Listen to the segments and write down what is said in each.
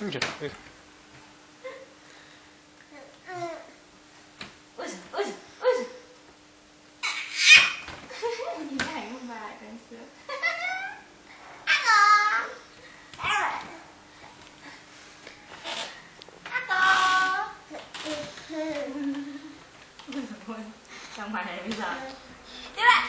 Ôi giời, ôi giời, ôi giời. Nhìn cái ảnh ông bà lại càng sướng. Trong màn này bây giờ tiếp lại.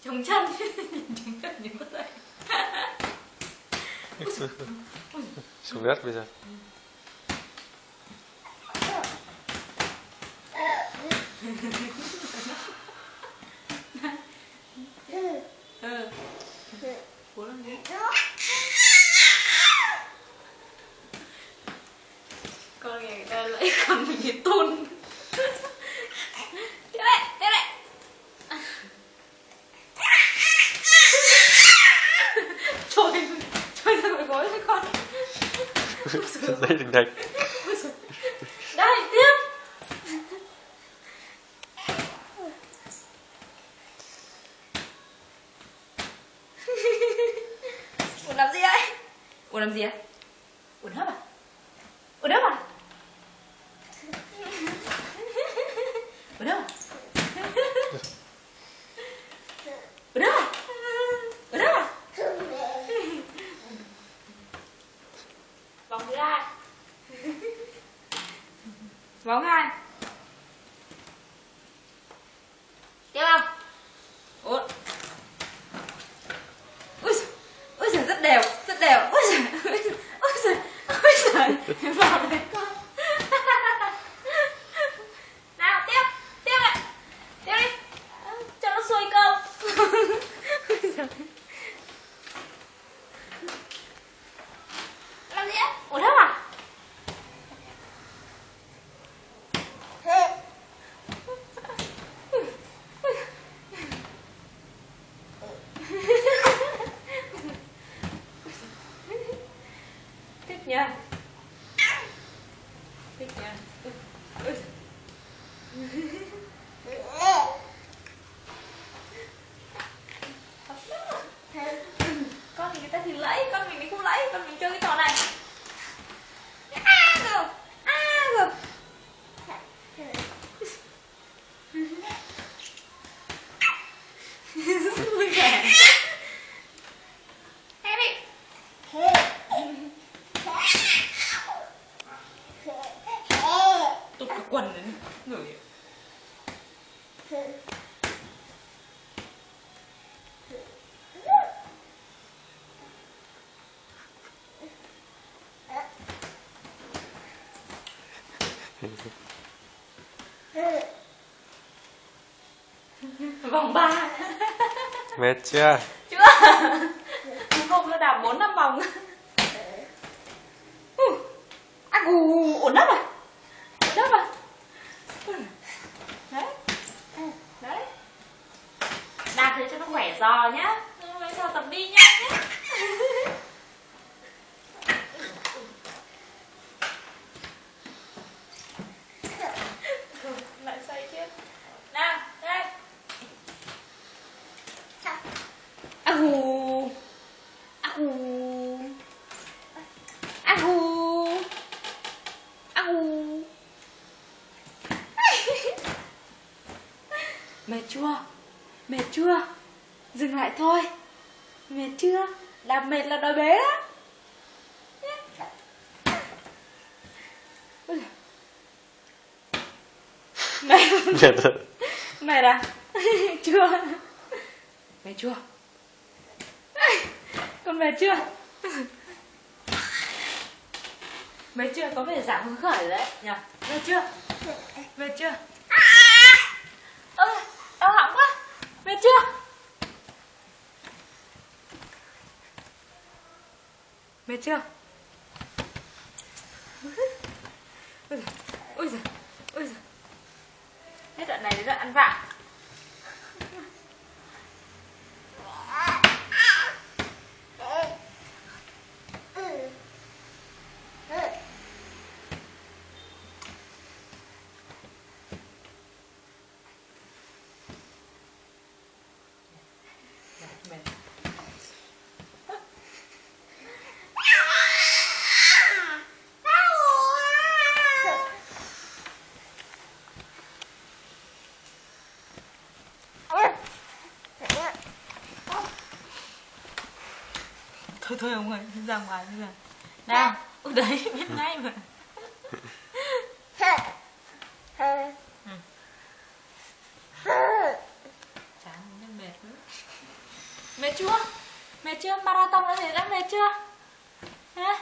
Trống chân. Nhìn trống chân nhìn mất dậy. Xuống đất bây giờ. Cố lên đi. Con người ta lấy con mình đi tôn. Tiếp lại, tiếp lại. Trôi ra khỏi gối thôi con. Dây đành đạch. Đây, tiếp. Ủa làm gì đấy? Ủa làm gì ạ? Ủa hấp à? Ủa hấp à? Ủa hấp à? Ủa hấp à? Ủa hấp à? Vòng thứ hai. Vòng hai. Tiếp không? Ủa. Ôi giời, rất đều, rất đều. Ôi giời, ôi giời, ôi giời. Vào đấy con. Nào, tiếp, tiếp lại. Tiếp đi. Cho nó xuôi câu. Ôi giời. Làm gì á? Ủa đâu à? Thích nha. Thích nha. Ôi giời. Con thì người ta thì lấy, con mình thì không lấy, con mình chơi cái trò này. Vui vẻ. Thế đi. Tụt cái quần đấy ngửi. Vòng 3. Mệt chưa? Chưa. Không nó đạp 4-5 vòng. Ổn lắm à? Ổn lắm à? Đấy. Đấy. Đạp thế cho nó khỏe giò nhá. Bây giờ tập đi nhá nhé. Lại say chết. Nào, đây. Agu. Agu. Agu. Agu. Mệt chưa? Mệt chưa? Dừng lại thôi. Mệt chưa? Đạp mệt là đòi bế đó. Mệt. Mệt rồi. Mệt à? Chưa? Mệt chưa? Con mệt chưa? Mệt chưa? Có vẻ giảm hứng khởi rồi đấy nhỉ? Mệt chưa? Mệt chưa? Ôi, đau họng quá. Mệt chưa? Mệt chưa? Ôi giời, ôi giời, ôi giời. Đoạn này đến đoạn ăn vạ. Mệt. Thôi ông ơi, ra ngoài bây giờ. Nào, đấy biết ngay mà. Chán nên mệt nữa. Mệt chưa? Mệt chưa? Marathon là thế đã mệt chưa? Hả?